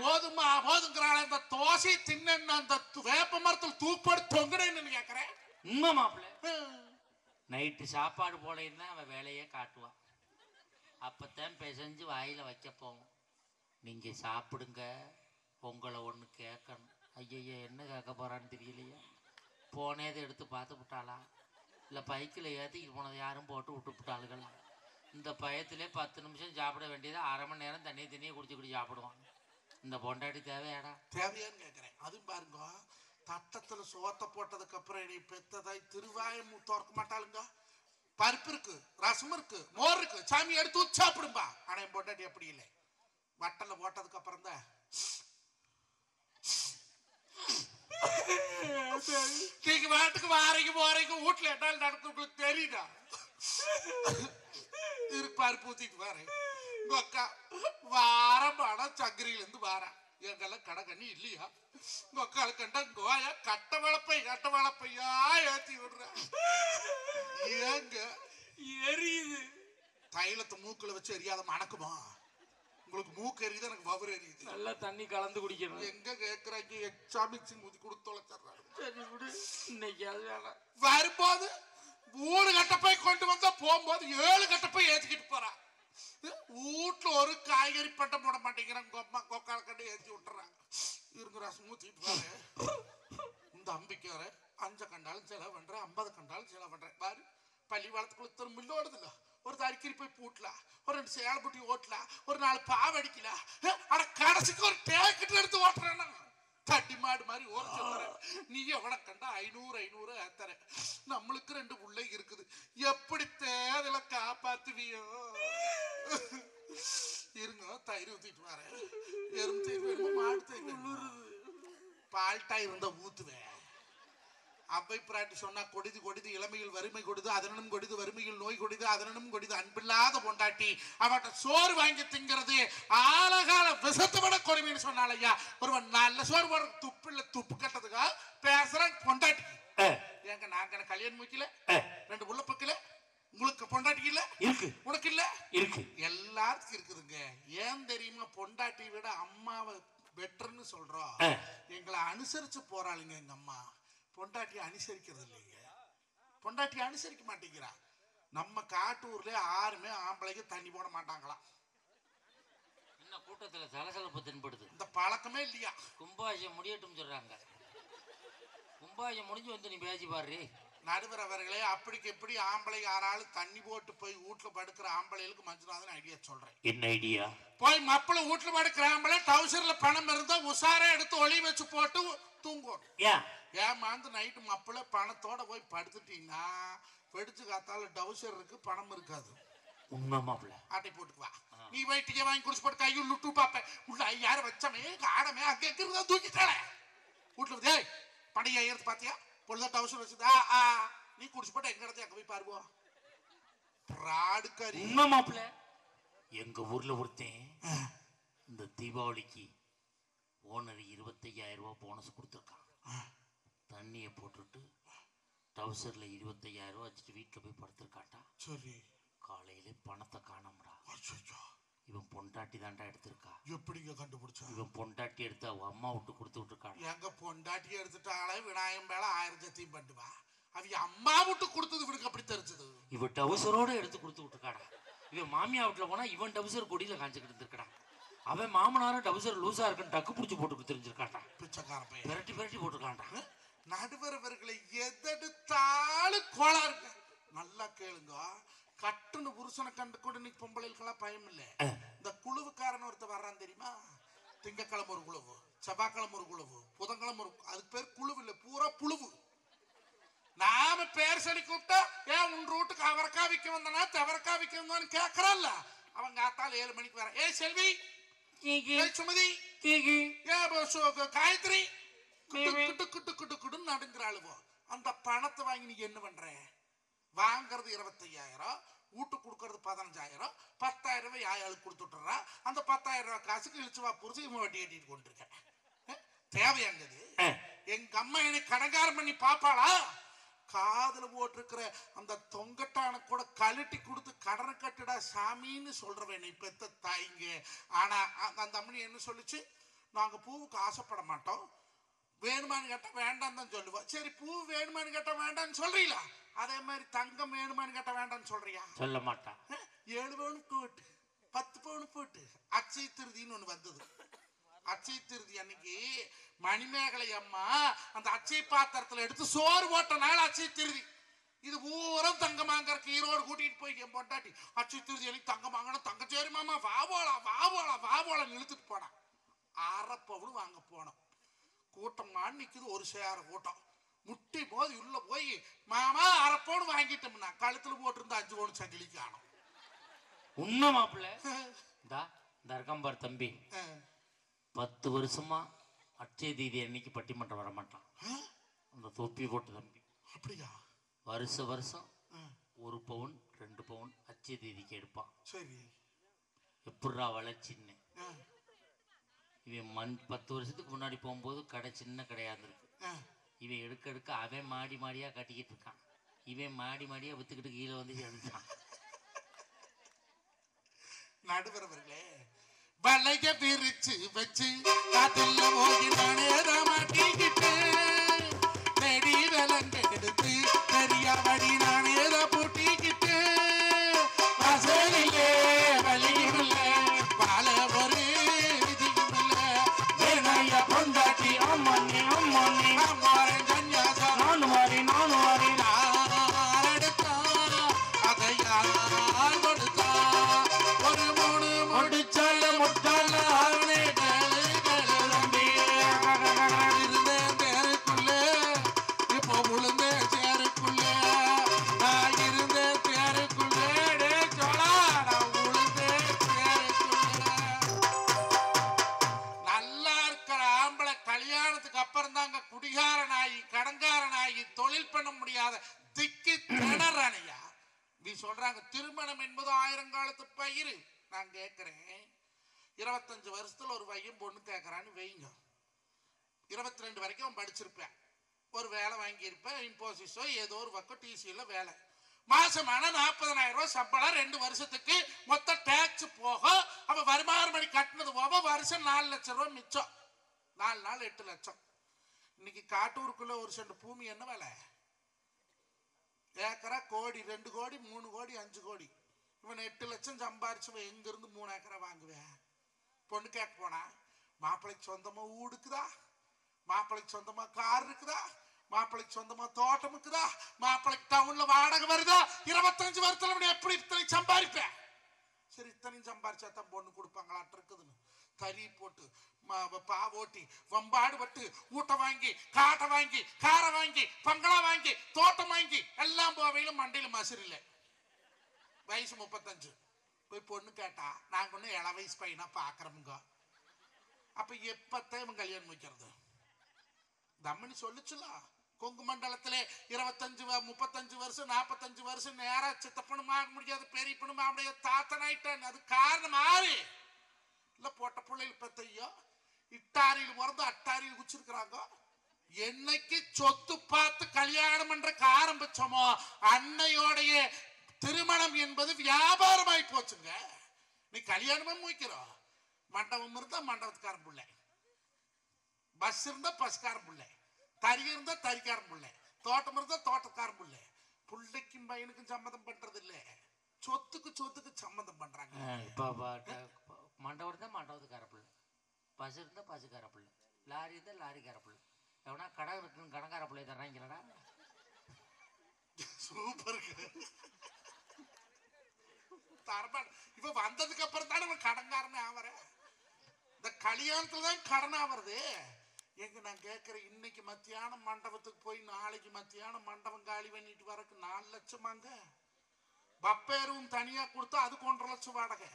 Speaker 1: போதுமா போதுங்கிறாள். அந்த தோசை தின்ன அந்த வேப்ப மரத்தில் தூக்கோடு தொங்குறேன்னு கேக்குறேன்.
Speaker 2: உண்மை மாப்பிள்ள, நைட்டு சாப்பாடு போலேன்னா அவன் வேலையே காட்டுவான். அப்பத்தான் பிசைஞ்சு வாயில வைக்க போவோம். நீங்க சாப்பிடுங்க, உங்களை ஒண்ணு கேட்கணும். ஐயா என்ன கேட்க போறான்னு தெரியலையா? போனேதை எடுத்து பார்த்து விட்டாளா, இல்லை பைக்கில் ஏற்றிக்கிட்டு போனது யாரும் போட்டு விட்டு விட்டாளுகளா? இந்த பயத்திலே 10 நிமிஷம் சாப்பிட வேண்டியது 1/2 மணி நேரம் தண்ணியை குடிச்சு சாப்பிடுவான். இந்த பொண்டாட்டி தேவையாடா?
Speaker 1: தேவையான்னு கேட்குறேன். அதுவும் பாருங்க, தட்டத்துல சோத்த போட்டதுக்கு அப்புறம் நீ பெத்ததாய் திருவாயம் திறக்க மாட்டாளுங்க. பருப்பு இருக்கு, ரசம் இருக்கு, மோர் இருக்கு, சாமி எடுத்து ஊற்றி சாப்பிடும்பா. ஆனா என் பொண்டாட்டி அப்படி இல்லை. வட்டல போட்டதுக்கு அப்புறம் தான் நீங்க வாட்டுக்கு வாரைக்கு போறீங்க. வீட்டுல எட்டாலும் நடத்து தெரியுதா? பருப்பு ஊத்திட்டு வாரேன். அக்கா வாரமான சங்கரியில இருந்து வாரேன். எங்கெல்லாம் கடை கண்ணி இல்லையா? உக்கால கண்டா கோயா கட்ட வளப்பையா ஏத்தி விடுறேன். ஏங்க எரியுது? தைலத்தை மூக்குல வச்சு எரியாத மணக்குமா? உங்களுக்கு மூக்கு எரியுது, எனக்கு வவுறு எரியுது.
Speaker 2: நல்லா தண்ணி கலந்து குடிக்கணும்.
Speaker 1: எங்க கேக்குறாங்க? எக்ஸ்ட்ரா மிக்சிங் ஊத்தி கொடுத்து தொலைச்சிடுறாங்க.
Speaker 2: சரி விடு, இன்னைக்கு அது வேணாம்.
Speaker 1: வரும்போது 3 கட்டப்பை கொண்டு வந்தா போகும்போது 7 கட்டப்பை ஏத்திக்கிட்டு போறான். வீட்டுல ஒரு காய்கறி பட்டை போட மாட்டேங்கிறான். கொப்பா கொக்கால் கட்டி ஏற்றி விட்டுறான். இருங்க ரசம் ஊத்திட்டு பாரு. இந்த அம்பிக்கார 5 கண்டாலும் செலவு பண்றேன், 50 கண்டாலும் செலவு பண்றேன். பாரு பள்ளி வளத்துக்குள்ள இத்தனை மில்லு ஓடுதுல்ல, ஒரு தரிக்கிரி போய் பூட்டலாம், ஒரு 2 சேலை புட்டி ஓட்டலாம், ஒரு 4 பாவ அடிக்கலாம். ஆனா கடைசிக்கு ஒரு டேக்கெட் எடுத்து ஓட்டுறேன்னா தட்டி மாடு மாதிரி ஓரச்சு வரேன். நீ எவனை கண்டா 500 ஏத்தற. நம்மளுக்கு 2 புள்ளை இருக்குது. எப்படி தேவையில காப்பாத்துவியோ? இருங்க தயிர் ஊத்திட்டு வரேன். எறும்பு தயிர் வேணுமா மாடு தயிர் வேணுமா? பால்ட்டா இருந்தா ஊத்துவேன். அவை பிராட்டி சொன்னா கொடிது கொடிது இளமையில் வறுமை கொடுது, அதனும் கொடிது வறுமையில் நோய் கொடுது, அதனும் கொடிது அன்பில்லாத பொண்டாட்டி அவட்ட சோறு வாங்கி திங்கிறது ஆழகால விசத்து விட கொடுமைன்னு சொன்னால ஐயா. ஒருவன் நல்ல சோறு போடுற துப்பு இல்ல, துப்பு கட்டதுக்கா பேசுறான் பொண்டாட்டி. ஏங்க நாங்க கல்யாணம் முடிக்கல, 2 புள்ள பக்கல, உங்களுக்கு பொண்டாட்டி இல்ல இருக்கு, உனக்கு இல்ல இருக்கு, எல்லாருக்கும் இருக்குதுங்க. ஏன் தெரியுமா? பொண்டாட்டி விட அம்மாவை பெட்டர்ன்னு சொல்றோம். எங்களை அனுசரிச்சு போறாளுங்க எங்க அம்மா. பொண்டாட்டியை அனுசரிக்கிறது இல்லைங்க. பொண்டாட்டியை அனுசரிக்க மாட்டேங்கிறா. நம்ம காட்டூர்ல யாருமே ஆம்பளைக்கு தண்ணி போட மாட்டாங்களாம்.
Speaker 2: என்ன கூட்டத்துல சலசலப்பு தென்படுது?
Speaker 1: இந்த பழக்கமே இல்லையா?
Speaker 2: கும்பாபிஷேகம் முடியட்டும் சொல்றாங்க. கும்பாபிஷேகம் முடிஞ்சு வந்து நீ பேசி பாரு.
Speaker 1: நடுவர் அவர்களே, அப்படிக்கு எப்படி ஆம்பளை யாராலும் தண்ணி போட்டு போய் வீட்டுல படுக்கிற ஆம்பளைகளுக்கு மஞ்சுநாதன் ஐடியா சொல்றேன்.
Speaker 2: என்ன ஐடியா?
Speaker 1: போய் மப்பள வீட்டுல படுக்கிற ஆம்பளை டவுசர்ல பணம் இருந்தா உசாரா எடுத்து ஒளி வச்சு போட்டு தூங்கும். ஏமாந்து நைட்டு மப்பள பணத்தோட போய் படுத்துட்டீங்கன்னா வெடிச்சு காத்தால டவுசர் இருக்கு, பணம் இருக்காது.
Speaker 2: உண்மை மாப்பிள்ள.
Speaker 1: ஆட்டை போட்டுக்குவா. நீ போய் டிக்கெட் வாங்கி குடிச்சு போட்டு கையில் லுட்டு பாப்பேன். உள்ள ஐயாயிரம் வச்சமே ஆடமே அங்க இருக்கிறதா தூக்கிட்டாளே வீட்டுல. டேய் படி 5000 பாத்தியா? பொழுதா டவுசர் வச்சுதா? நீ குடிச்சு போட்டு எங்க இடத்துல அங்க போய் பாருவோம். பிராடுக்காரி.
Speaker 2: உண்மை மாப்பிள்ள. எங்க ஊர்ல ஒருத்தன் இந்த தீபாவளிக்கு ஓனர் 25000 ரூபாய் போனஸ் கொடுத்துருக்கான். தண்ணியை போட்டுட்டு டவுசர்ல 25000 ரூபாய் வச்சுட்டு வீட்டுல போய் படுத்திருக்காட்டா.
Speaker 1: சரி.
Speaker 2: காலையில பணத்தை காணோம்டா. இவன் பொண்டாட்டி தாண்டா எடுத்திருக்கா.
Speaker 1: எப்படிங்க கண்டுபிடிச்சா?
Speaker 2: இவன் பொண்டாட்டி எடுத்து அவ அம்மா விட்டு கொடுத்து விட்டுருக்காங்க.
Speaker 1: எங்க பொண்டாட்டி எடுத்துட்டாலே விநாயகம் மேல 1000 ஜத்தையும் பண்ணுவா. அவ அம்மா விட்டு கொடுத்தது இவனுக்கு அப்படி தெரிஞ்சது.
Speaker 2: இவன் டவுசரோட எடுத்து கொடுத்து விட்டுருக்காடா. இவன் மாமியா வீட்டுல போனா இவன் டவுசர் கொடியில காஞ்சுக்கிட்டு இருக்கடா. அவன் மாமனாரும் டவுசர் லூசா இருக்குன்னு டக்கு பிடிச்சி போட்டு தெரிஞ்சிருக்காண்டா.
Speaker 1: பிச்சைக்கார பையன்
Speaker 2: பிரட்டி போட்டுருக்காண்டா.
Speaker 1: நடுவரவர்களை எதெடுத்தாலும் கோளா இருக்கு. நல்லா கேளுங்க. கட்டுன்னு புருஷனை கண்டு கூட நீ பொம்பளைகளுக்கெல்லாம் பயம் இல்லை. இந்த குழுவுக்காரன் ஒருத்த வர்றான் தெரியுமா? திங்கக்கிழமை ஒரு குழுவு, செவ்வாய்க்கிழமை ஒரு குழுவு, புதன்கிழமை ஒரு, அதுக்கு பேர் குழுவு இல்லை, பூரா புழுவு. நாம பேர் சொல்லி கூப்பிட்டா ஏன் உன் ரூட்டுக்கு அவரக்கா விற்க வந்தனா தவறக்கா விற்க வந்தான்னு கேட்கறான்ல. அவங்க ஆத்தால் 7 மணிக்கு வர. ஏய் செல்வி, சுமதி, காயத்ரி குட்டு குட்டு குட்டு குட்டுன்னு நடுங்கிறாளுவோ. அந்த பணத்தை வாங்கி நீ என்ன பண்ற? வாங்கறது 25000, வீட்டுக்கு கொடுக்கறது 15000, 10000 ரூபாய் யாயாளுக்கு கொடுத்துட்டுறா. அந்த 10000 ரூபாய் காசுக்கு இழிச்சுவா புரிச்சு இவன் வட்டி கட்டிட்டு கொண்டிருக்கேன். தேவையாங்கது? எங்க அம்மா எனக்கு கடங்காரம் பண்ணி பாப்பாளா? காதுல போட்டிருக்கிற அந்த தொங்கட்டான கூட கழட்டி கொடுத்து கடனை கட்டுடா சாமின்னு சொல்றவன் பெத்த தாய்ங்க. ஆனா அந்த அம்மனி என்ன சொல்லுச்சு? நாங்க பூவுக்கு ஆசைப்பட மாட்டோம், வேணுமானு கேட்டா வேண்டாம் தான் சொல்லுவா. சரி, பூ வேணுமானு கேட்டா வேண்டாம்னு சொல்றீங்களா? அதே மாதிரி தங்கம் வேணுமானு கேட்டா வேண்டாம்னு சொல்றியா?
Speaker 2: சொல்ல மாட்டான்.
Speaker 1: 7 பவுன் போட்டு 10 பவுன் போட்டு அச்சய திருதின்னு ஒண்ணு வந்தது. அச்சய திருதி அன்னைக்கு மணிமேகலை அம்மா அந்த அச்சய பாத்திரத்துல எடுத்து சோறு போட்ட நாள் அச்சய திருதி. இது ஊரம் தங்கமாங்கறக்கு ஈரோடு கூட்டிட்டு போய் என் பொண்டாட்டி அச்சய திருதி எனக்கு தங்கம் வாங்கணும். தங்கச்சேரி மாமா வாவோலாம் இழுத்துட்டு போனான். 1/2 பவுன் வாங்க போனோம். கூட்டம் நிக்குது, ஒரு சேர கூட்டம். முட்டி போது உள்ள போய் மாமா 1/2 பவுன் வாங்கிட்டோம்னா கழுத்துல போட்டு 5 பவுன் சங்கிலி காணும்.
Speaker 2: உண்மை மாப்பிள்ள. இந்த இருக்கம்பார் தம்பி 10 வருஷமா அட்சய தீதி அன்னைக்கு பட்டிமன்றம் வர மாட்டான். அந்த தொப்பி போட்டு தம்பி.
Speaker 1: அப்படியா?
Speaker 2: வருஷம் 1 பவுன் 2 பவுன் அட்சய தீதிக்கு எடுப்பான்.
Speaker 1: சரி.
Speaker 2: எப்படா வளர்ச்சின்னு இவன் 10 வருஷத்துக்கு முன்னாடி போகும்போது கடை சின்ன கடையா இருந்திருக்கு. இவன் எடுக்க அவன் மாடியா கட்டிக்கிட்டு இருக்கான். இவன் மாடியா வித்துக்கிட்டு கீழே வந்து எழுந்தான்.
Speaker 1: நடுவரவர்களே, வளைய விரிச்சு வச்சு காத்துல போய் நானே மாட்டிக்கிட்டு நெடி விலங்க எடுத்து பெரிய வடி நானே பூட்டிக்கிட்டு வாசலிலே தொழில் பண்ண முடியாத திக்கி திணறானையா. நீ சொல்றாங்க திருமணம் என்பது 1000 காலத்து பயிர். நான் கேட்கிறேன், 25 வருஷத்துல ஒரு பையன் பொண்ணு கேட்கறான்னு வைங்க. 22 வரைக்கும் படிச்சிருப்பேன், ஒரு வேலை வாங்கியிருப்பேன், இன்போசிஸோ ஏதோ ஒரு பக்கம் டிசியில வேலை. மாசமான 40,000 ரூபாய் சம்பளம், 2 வருஷத்துக்கு மொத்த டாக்ஸ் போக அவ வருமான வரி கட்டினது போக வருஷம் 4 லட்சம் ரூபாய் மிச்சம். 4 நாள் 8 லட்சம். இன்னைக்கு காட்டூருக்குள்ள ஒரு சென்ட் பூமி என்ன வேலை? ஏக்கரா கோடி, 2 கோடி 3 கோடி 5 கோடி. இவன் 8 லட்சம் சம்பாரிச்சு எங்க இருந்து 3 ஏக்கரா வாங்குவேன்? பொண்ணு கேட்க போனா மாப்பிள்ளைக்கு சொந்தமா வீடு இருக்குதா, மாப்பிள்ளைக்கு சொந்தமா கார் இருக்குதா, மாப்பிள்ளைக்கு சொந்தமா தோட்டம் இருக்குதா, மாப்பிள்ளைக்கு டவுன்ல வாடகை வருதா? 25 வருஷத்துல எப்படி இத்தனை சம்பாதிப்பேன்? சரி, இத்தனையும் சம்பாரிச்சா தான் பொண்ணு கொடுப்பாங்களாட்டு இருக்குதுன்னு தறி போட்டு பாவோட்டி வம்பாடு பட்டு ஊட்ட வாங்கி காட்டை வாங்கி காரை வாங்கி பங்களா வாங்கி தோட்டம் வாங்கி எல்லாம் போவையிலும் மண்டையில மசுறு இல்லை. வயசு 35 போய் பொண்ணு கேட்டா நாங்க ஒண்ணு இள வயசு பையனா பாக்குறோமுங்க. அப்ப எப்பத்தான் இவன் கல்யாணம் வைக்கிறது? தம்மனி சொல்லுச்சுல, கொங்கு மண்டலத்துல 25 35 வருஷம் 45 வருஷம் நேரா சித்தப்பனும் ஆக முடியாது, பெரியப்பனும் ஆக முடியாது, தாத்தனாயிட்டான். அது காரணம் ஆறு இல்ல போட்ட பிள்ளைகள் பெத்தையோ இட்டாரியில் பிறந்து அட்டாரியில் குச்சிருக்கிறாங்க. என்னைக்கு சொத்து பார்த்து கல்யாணம் பண்றக்கு ஆரம்பிச்சோமோ அன்னையோடைய திருமணம் என்பது வியாபாரமாய் போச்சுங்க. நீ கல்யாணமும் வைக்கிறோம், மண்டபம் இருந்தா மண்டபத்துக்காரன் பிள்ளை, பஸ் இருந்தா பஸ்காரன் பிள்ளை, தறி இருந்தா தறிக்காரன் பிள்ளை, தோட்டம் இருந்தா தோட்டக்காரன் பிள்ளை. பிள்ளைக்கும் பையனுக்கும் சம்மதம் பண்றது இல்ல, சொத்துக்கு சம்மதம் பண்றாங்க.
Speaker 2: மண்டபம் இருந்தா மண்டபத்துக்கார பிள்ளை, பஸ் இருந்தா பசுக்கார பிள்ளை, லாரி இருந்தா லாரிக்கார பிள்ளை, எவனா கடை இருக்குன்னு கடங்கார பிள்ளை தர்றாங்களா?
Speaker 1: சூப்பர். இவ வந்ததுக்கு அப்புறம் தானே கடன்காரனே ஆவற. இந்த கல்யாணத்துல தான் கடனா வருது. எங்க நான் கேட்கிறேன், இன்னைக்கு மத்தியானம் மண்டபத்துக்கு போய் நாளைக்கு மத்தியானம் மண்டபம் காலி பண்ணிட்டு வரக்கு 4 லட்சமாங்க. பப்பேரும் தனியா கொடுத்தா அதுக்கு 1.5 லட்சம் வாடகை.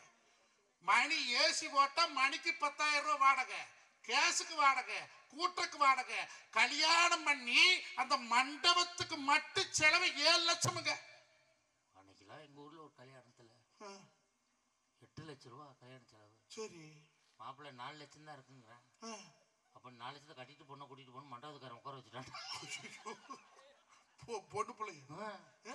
Speaker 1: மணி ஏசி போட்டா மணிக்கு 10,000 ரூபாய் வாடகை, கேஸுக்கு வாடகை, கூட்டக்கு வாடகை. கல்யாணம் பண்ணி அந்த மண்டபத்துக்கு மட்டும் செலவு 7 லட்சமுங்க.
Speaker 2: அன்னைக்கெல்லாம் எங்க ஊர்ல ஒரு கல்யாணத்துல 8 லட்சம் ரூபாய் கல்யாண செலவு.
Speaker 1: சரி,
Speaker 2: மாப்பிள்ளை 4 லட்சம் தான் இருக்குங்கிறேன். அப்ப 4 லட்சத்தை கட்டிட்டு பொண்ணை கூட்டிட்டு போன மண்டபத்துக்காரன் உட்கார வச்சுட்டான்.
Speaker 1: பொண்ணு பிள்ளைங்க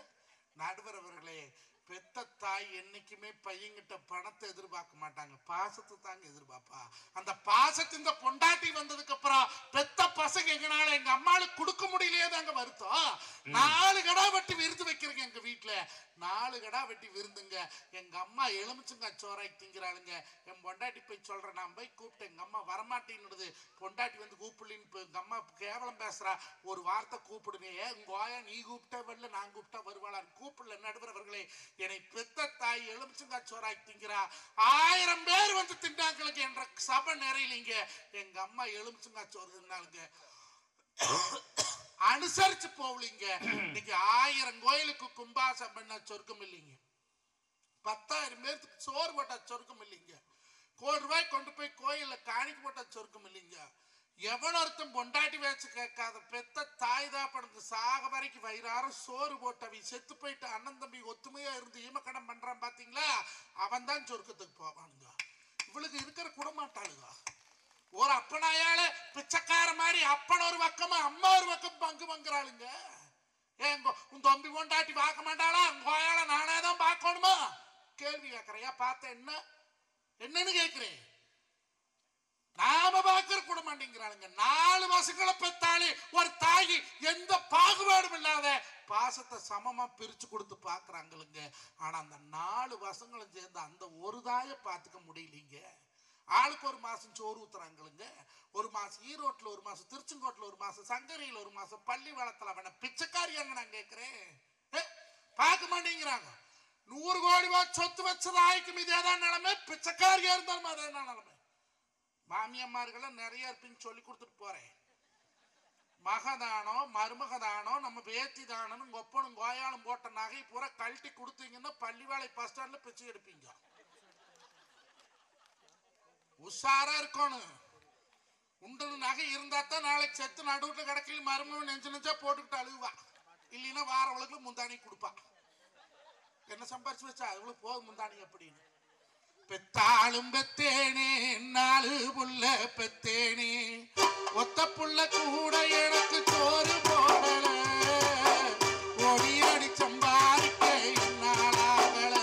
Speaker 1: நடுவரவர்களே, பெத்த தாய் என்னைக்குமே பையன்கிட்ட பணத்தை எதிர்பார்க்க மாட்டாங்க, பாசத்தை தாங்க எதிர்பார்ப்பா. அந்த பாசத்தின் பொண்டாட்டி வந்ததுக்கு அப்புறம் பெத்த பசங்க எங்கனால எங்க அம்மாளுக்கு கொடுக்க முடியலையே தாங்க வருத்தம். 4 கடா வெட்டி விருந்து வைக்கிறேங்க எங்க வீட்டுல, 4 கடா வெட்டி விருந்துங்க. எங்க அம்மா எலுமிச்சங்க சோறாய் திங்கிறாளுங்க. என் பொண்டாட்டி போய் சொல்றேன், நான் போய் கூப்பிட்டேன், எங்க அம்மா வரமாட்டேன்னுடுது. பொண்டாட்டி வந்து கூப்பிடலின்னு எங்க அம்மா கேவலம் பேசுறா. ஒரு வார்த்தை கூப்பிடுங்க, உங்க ஆயா நீ கூப்பிட்டா வரல, நான் கூப்பிட்டா வருவாளா? கூப்பிடல. நடுவரவர்களே, என்னை பெத்த தாய் எலுமிச்சங்கா சோறாய் திங்கிறா. 1000 பேர் வந்து திண்டாங்களுக்கு என்ற சபை நிறையிலிங்க. எங்க அம்மா எலுமிச்சங்கா சோறு தின்னாளுங்க, அனுசரிச்சு போவலிங்க. இன்னைக்கு 1000 கோயிலுக்கு கும்பாசம் பண்ண சொர்க்கம் இல்லைங்க, 10,000 பேருக்கு சோறு போட்டா சொர்க்கம் இல்லைங்க, 1,000 ரூபாய் கொண்டு போய் கோயில்ல காணிக்கு போட்டா சொர்க்கம் இல்லைங்க. எவன் ஒருத்தன் பொண்டாட்டி வச்சு கேட்காத பெத்த தாய் தாப்பனுக்கு சாக வரைக்கும் வயிறாரம் சோறு போட்டவி செத்து போயிட்டு அண்ணன் தம்பி ஒத்துமையா இருந்து ஈமக்கடம் பண்றான் பாத்தீங்களா, அவன் தான் சொர்க்கத்துக்கு போவானுங்க. இவளுக்கு இருக்கிற குடமாட்டாளுங்க. ஒரு அப்பனாயால பிச்சைக்கார மாதிரி அப்பன் ஒரு பக்கமா அம்மா ஒரு பக்கம் பங்கு பங்குறாளுங்க. உன் தம்பி பொண்டாட்டி பார்க்க மாட்டாளா, கோயால நானே தான் பார்க்கணுமா? கேள்வி கேட்கறையா? பார்த்த என்னன்னு கேட்கிறேன். நாம பாக்குற கூட மாட்டேங்கிறாளுங்க. 4 பசங்களை பெத்தாலே ஒரு தாயி எந்த பாகுபாடும் இல்லாத பாசத்தை சமமா பிரிச்சு கொடுத்து பாக்குறாங்களுங்க. ஆனா அந்த 4 பசங்களும் சேர்ந்து அந்த ஒரு தாயை பார்த்துக்க முடியலீங்க. ஆளுக்கு ஒரு மாசம் சோறு ஊத்துறாங்களுங்க. ஒரு மாசம் ஈரோட்ல, ஒரு மாசம் திருச்செங்கோட்டுல, ஒரு மாசம் சங்கரியில, ஒரு மாசம் பள்ளி வளத்துல. அவன பிச்சைக்காரியாங்க நான் கேட்கிறேன், பார்க்க மாட்டேங்கிறாங்க. 100 கோடி ரூபாய் சொத்து வச்சது ஆய்க்கும் இதேதான் நிலைமை, பிச்சைக்காரியா இருந்தாலும் அதே நிலைமை. மாமியம்மார்களை நிறைய இருப்பின்னு சொல்லி கொடுத்துட்டு போறேன். மகதானம் மருமகதானம் நம்ம பேத்தி தானம் ஒப்பனும் கோயாலும் போட்ட நகை பூரா கழட்டி கொடுத்தீங்கன்னா பள்ளிவாளை பஸ் ஸ்டாண்ட்ல பிச்சை எடுப்பீங்க. உஷாரா இருக்கணும். உண்டு நகை இருந்தா தான் நாளைக்கு செத்து நடுவுல கிடக்கல மருமகன் நெஞ்சு நெஞ்சா போட்டுக்கிட்டு அழுவா. இல்லைன்னா வாரவளுக்கு முந்தானி கொடுப்பா. என்ன சம்பாரிச்சு வச்சா இவ்வளவு போதும் முந்தானி அப்படின்னு. பெத்தாளும் பெத்தேனே 4 புள்ள பெத்தேனே, ஒத்த புள்ள கூட எனக்கு சோறு போடல, ஒடியடி சம்பாதிக்க என்னாலாகல,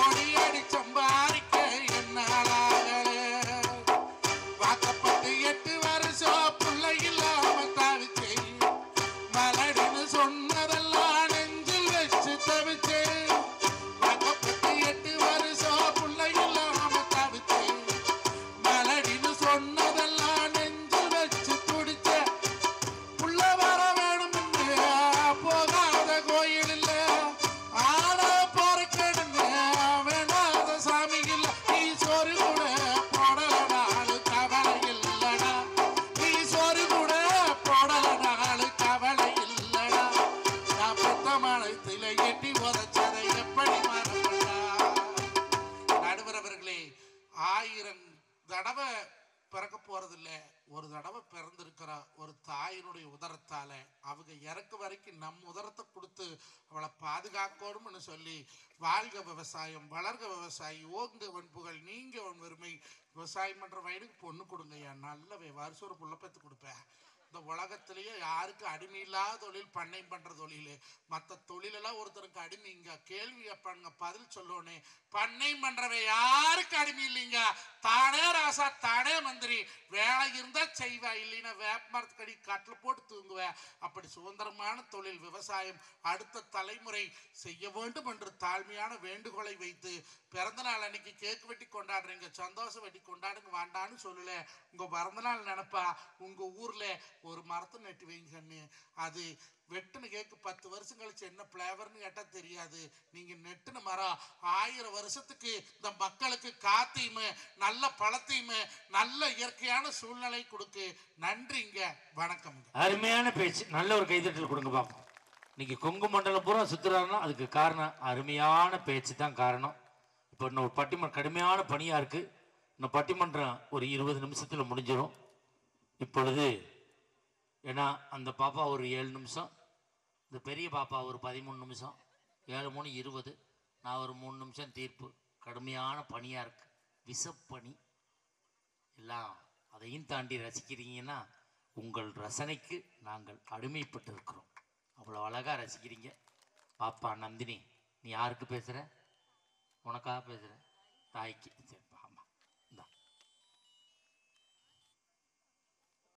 Speaker 1: ஒடியடி சம்பாதிக்க என்னாலாகல. வாக்கப்பட்டு 8 வருஷம் புள்ளை இல்லாம தவிச்சே, மலடின்னு சொன்னதெல்லாம் நெஞ்சில் வச்சு தவிச்சே. வாக்கப்பட்டு 8 வருஷம் புள்ளை இல்லாம தவிச்சே, மலடின்னு சொன்னதெல்லாம் நெஞ்சில் வச்சு துடிச்ச. புள்ள வர வேணும் போகாத கோயில் இல்ல, ஆட பொறுக்கணுங்க வேணாத சாமி இல்ல. நீ சோறு கூட போடலனாலு கவலை இல்லடா, நீ சோறு கூட போடலனாலு கவலை இல்லடா. நான் பெத்த மனத்தில எட்டி உதச்சதை எப்படி மறப்படா. நடுவர் அவர்களே, 1000 தடவை பிறக்க போறதில்ல, ஒரு தடவை பிறந்திருக்கிற ஒரு தாயினுடைய உதரத்தால அவங்க இறக்கு வரைக்கும் நம் உதரத்தை கொடுத்து அவளை பாதுகாக்கணும்னு சொல்லி, வாழ்க விவசாயம், வளர்க விவசாயி, ஓங்க புகழ், நீங்க வெறுமை. விவசாயம் பண்ற வயலுக்கு பொண்ணு கொடுங்க, என் நல்ல வருஷம் ஒரு புள்ள பெத்து கொடுப்பேன். இந்த உலகத்திலேயே யாருக்கு அடிமை இல்லாத தொழில் பண்ணை பண்ற தொழில். மற்ற தொழிலெல்லாம் ஒருத்தருக்கு அடிமை. இங்க கேள்வி கேட்பாங்க, பதில் சொல்லோனே. பண்ணை பண்றவ யாருக்கு அடிமை இல்லைங்க, தானே ராசா தானே மந்திரி. வேலை இருந்தா செய்வா, இல்லைன்னா வேப்ப மரத்துக்கடி கட்டில் போட்டு தூங்குவேன். அப்படி சுதந்திரமான தொழில் விவசாயம். அடுத்த தலைமுறை செய்ய வேண்டும் என்று தாழ்மையான வேண்டுகோளை வைத்து, பிறந்த நாள் அன்னைக்கு கேக் வெட்டி கொண்டாடுறீங்க, சந்தோஷம் வெட்டி கொண்டாடுங்க வாண்டான்னு சொல்லல. உங்க பிறந்த நாள் நினைப்பா உங்க ஊர்ல ஒரு மரத்தை நட்டு வைங்கன்னு. அது வெட்டுன கேக்கு 10 வருஷம் கழிச்சு என்ன பிளேவர்னு கேட்டா தெரியாது. நீங்க நெட்டுன மரம் 1000 வருஷத்துக்கு இந்த மக்களுக்கு காத்தையும் நல்ல பழத்தையும் நல்ல இயற்கையான சூழ்நிலை கொடுக்கு. நன்றிங்க, வணக்கம்.
Speaker 2: அருமையான பேச்சு, நல்ல ஒரு கைதட்டல் கொடுங்க பாப்போம். இன்னைக்கு கொங்கு மண்டலம் பூரா சுத்துறாருன்னா அதுக்கு காரணம் அருமையான பேச்சு தான் காரணம். இப்போ இன்னும் பட்டிமன்றம் கடுமையான பணியா இருக்கு. இன்னும் பட்டிமன்றம் ஒரு 20 நிமிஷத்துல முடிஞ்சிடும். இப்பொழுது ஏன்னா அந்த பாப்பா ஒரு 7 நிமிஷம், இந்த பெரிய பாப்பா ஒரு 13 நிமிஷம், 7 3 20, நான் ஒரு 3 நிமிஷம் தீர்ப்பு. கடுமையான பணியாக இருக்கு, விசப்பணி எல்லாம். அதையும் தாண்டி ரசிக்கிறீங்கன்னா உங்கள் ரசனைக்கு நாங்கள் அடிமைப்பட்டிருக்கிறோம். அவ்வளோ அழகாக ரசிக்கிறீங்க. பாப்பா நந்தினி, நீ யாருக்கு பேசுகிற? உனக்காக பேசுகிற, தாய்க்கு. சரி.